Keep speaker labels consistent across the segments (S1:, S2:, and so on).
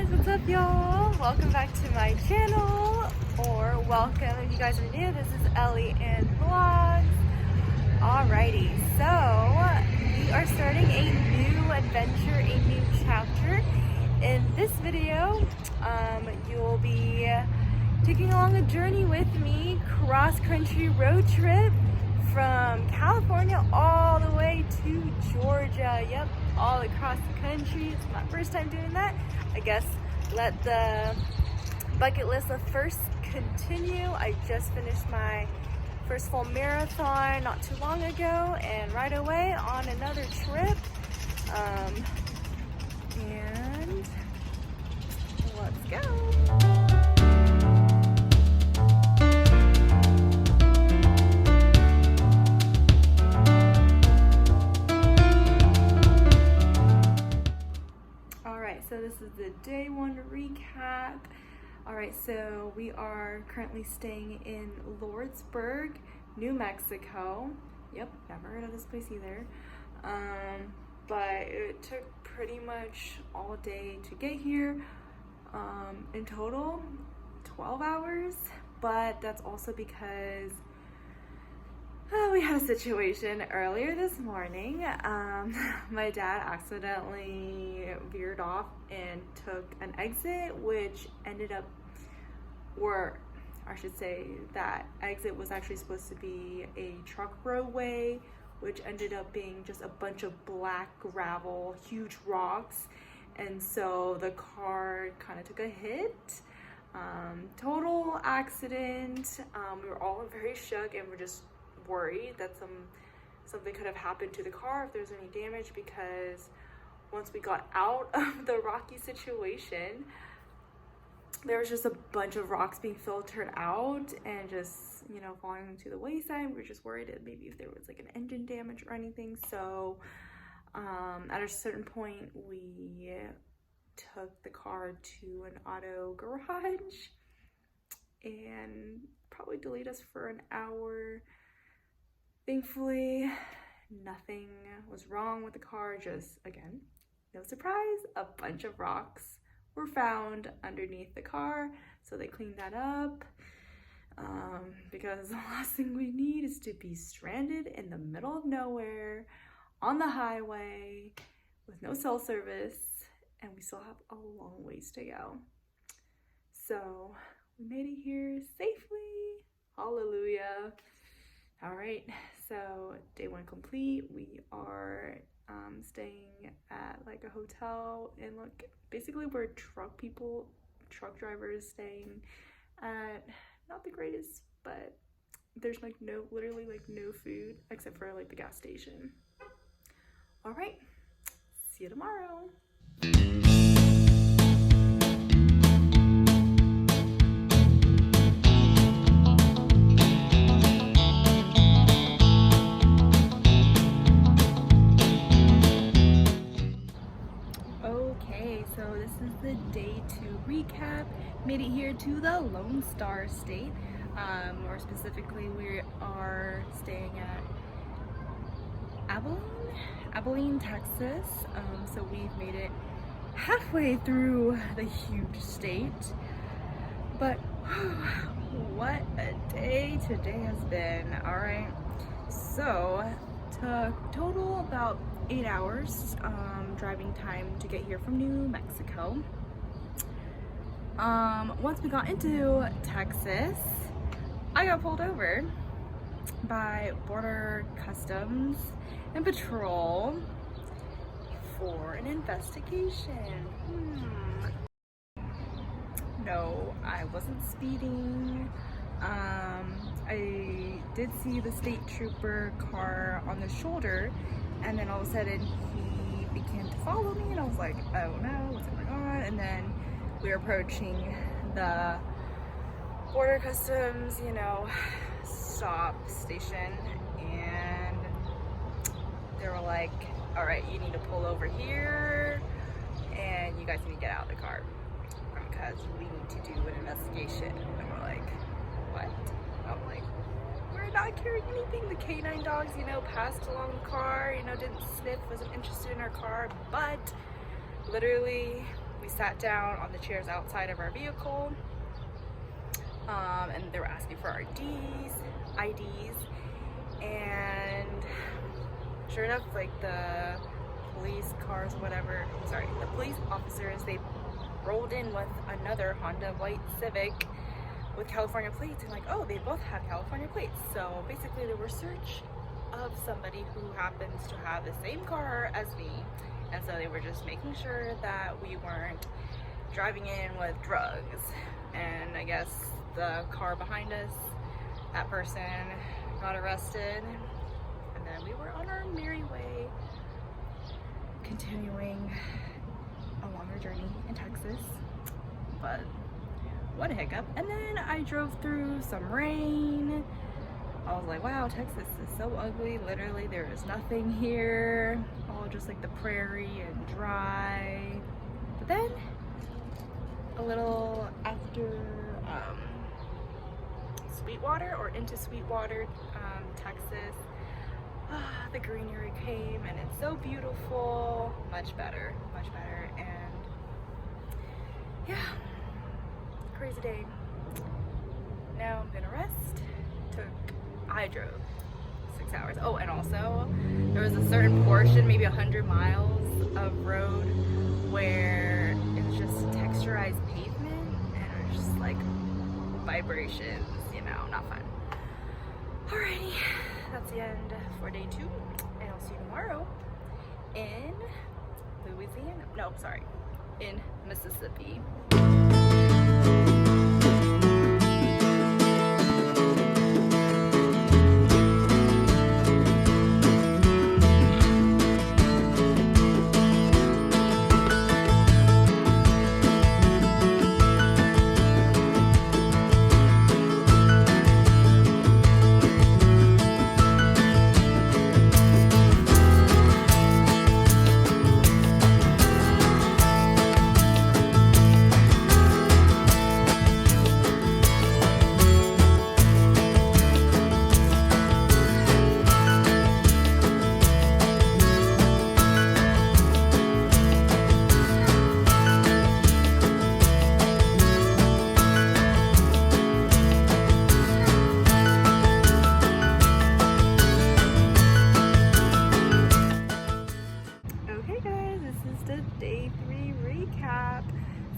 S1: What's up, y'all? Welcome back to my channel, or welcome if you guys are new. This is ellieannevlogs. Alrighty, so we are starting a new adventure, a new chapter. In this video, you'll be taking along a journey with me, cross-country road trip from California all the way to Georgia. Yep, all across the country. It's my first time doing that. I guess let the bucket list of first continue. I just finished my first full marathon not too long ago, and right away on another trip. And let's go. So this is the day one recap. All right, so we are currently staying in Lordsburg, New Mexico. Yep, never heard of this place either. But it took pretty much all day to get here. In total, 12 hours, but that's also because we had a situation earlier this morning. My dad accidentally veered off and took an exit, which ended up, or I should say that exit was actually supposed to be a truck roadway, which ended up being just a bunch of black gravel, huge rocks. And so the car kind of took a hit. Total accident. We were all very shook and we're just worried that something could have happened to the car if there's any damage, because once we got out of the rocky situation, there was just a bunch of rocks being filtered out and just, you know, falling to the wayside. We were just worried that maybe if there was like an engine damage or anything. So at a certain point we took the car to an auto garage and probably delayed us for an hour. Thankfully, nothing was wrong with the car, just, again, no surprise, a bunch of rocks were found underneath the car, so they cleaned that up, because the last thing we need is to be stranded in the middle of nowhere, on the highway, with no cell service, and we still have a long ways to go. So, we made it here safely, hallelujah. All right, so day one complete. We are staying at like a hotel, and look, basically we're truck drivers staying at not the greatest, but there's like literally no food except for like the gas station. All right, see you tomorrow. So this is the day two recap. Made it here to the Lone Star State. More specifically, we are staying at Abilene, Texas. So we've made it halfway through the huge state. But what a day today has been. All right. So took total about 8 hours driving time to get here from New Mexico. Once we got into Texas, I got pulled over by Border Customs and Patrol for an investigation. No, I wasn't speeding. I did see the state trooper car on the shoulder, and then all of a sudden he began to follow me, and I was like, oh no, what's going on? And then we were approaching the Border Customs, you know, stop station, and they were like, all right, you need to pull over here and you guys need to get out of the car because we need to do an investigation. And we're like, what? I'm like, we're not carrying anything. The canine dogs, you know, passed along the car, you know, didn't sniff, wasn't interested in our car, but literally we sat down on the chairs outside of our vehicle, and they were asking for our IDs, and sure enough, like the police cars, the police officers, they rolled in with another Honda white Civic with California plates, and like, oh, they both have California plates. So basically they were search of somebody who happens to have the same car as me, and so they were just making sure that we weren't driving in with drugs. And I guess the car behind us, that person got arrested, and then we were on our merry way, continuing along our journey in Texas. But what a hiccup. And then I drove through some rain. I was like, wow, Texas is so ugly. Literally, there is nothing here. All just like the prairie and dry. But then, a little after Sweetwater, or into Sweetwater, Texas, the greenery came, and it's so beautiful. Much better. And yeah, crazy day. Now I'm gonna rest. I drove 6 hours. Oh, and also there was a certain portion, maybe 100 miles of road, where it was just texturized pavement, and it was just like vibrations, you know, not fun. Alrighty, that's the end for day 2, and I'll see you tomorrow in in Mississippi.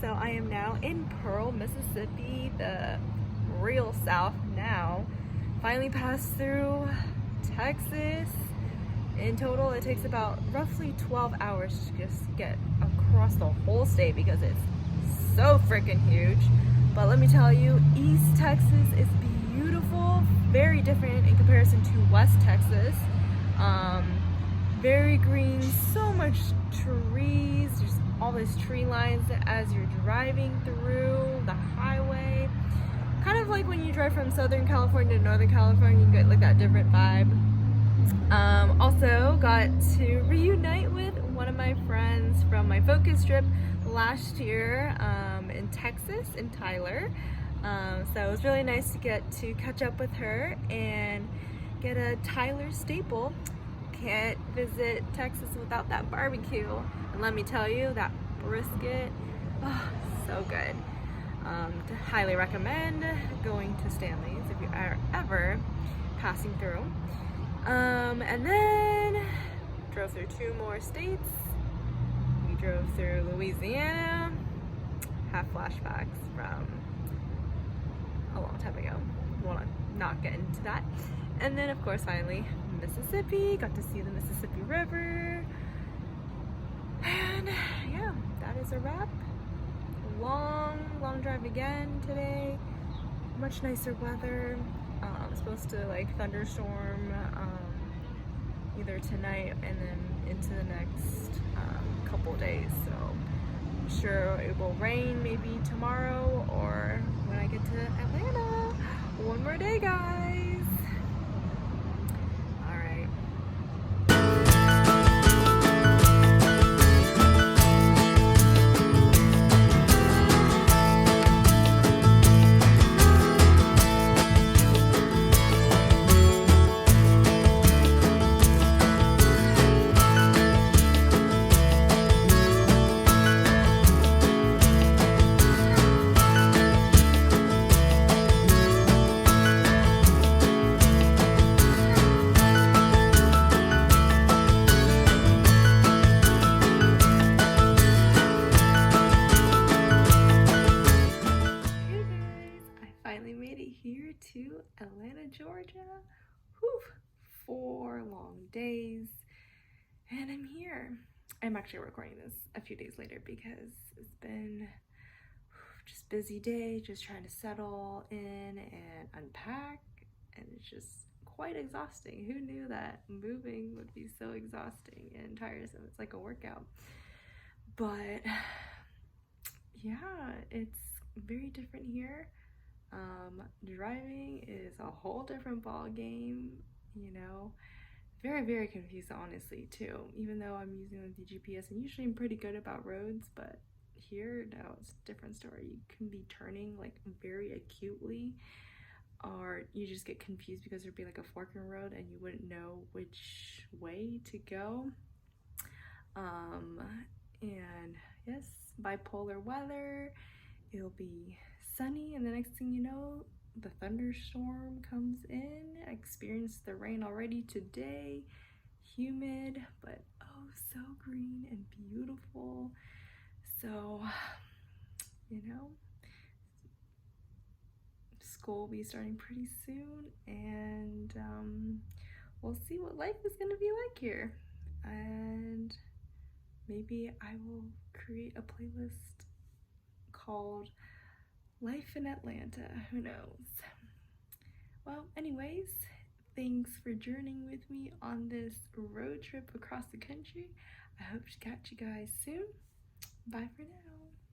S1: So I am now in Pearl, Mississippi, the real South now. Finally passed through Texas. In total, it takes about roughly 12 hours to just get across the whole state because it's so freaking huge. But let me tell you, East Texas is beautiful, very different in comparison to West Texas. Very green, so much trees, just all these tree lines as you're driving through the highway. Kind of like when you drive from Southern California to Northern California, you get like that different vibe. Also got to reunite with one of my friends from my focus trip last year in Texas, in Tyler. So it was really nice to get to catch up with her and get a Tyler staple. Can't visit Texas without that barbecue. And let me tell you, that brisket, oh, so good. Highly recommend going to Stanley's if you are ever passing through. And then drove through 2 more states. We drove through Louisiana. Have flashbacks from a long time ago. Want to not get into that. And then of course finally Mississippi. Got to see the Mississippi River. And yeah, that is a wrap. Long drive again today. Much nicer weather. Supposed to like thunderstorm either tonight and then into the next couple days. So I'm sure it will rain maybe tomorrow or when I get to Atlanta. One more day, guys. to Atlanta, Georgia. Whew, 4 long days, and I'm here. I'm actually recording this a few days later because it's been just busy day, just trying to settle in and unpack, and it's just quite exhausting. Who knew that moving would be so exhausting and tiresome? It's like a workout. But yeah, it's very different here. Driving is a whole different ball game, you know. Very confused, honestly, too, even though I'm using the GPS, and usually I'm pretty good about roads, but here, no, it's a different story. You can be turning like very acutely, or you just get confused because there'd be like a fork in the road and you wouldn't know which way to go. And yes, bipolar weather. It'll be sunny, and the next thing you know, the thunderstorm comes in. I experienced the rain already today. Humid, but oh so green and beautiful. So, you know, school will be starting pretty soon, and we'll see what life is gonna be like here. And maybe I will create a playlist called Life in Atlanta. Who knows? Well, anyways, thanks for journeying with me on this road trip across the country. I hope to catch you guys soon. Bye for now.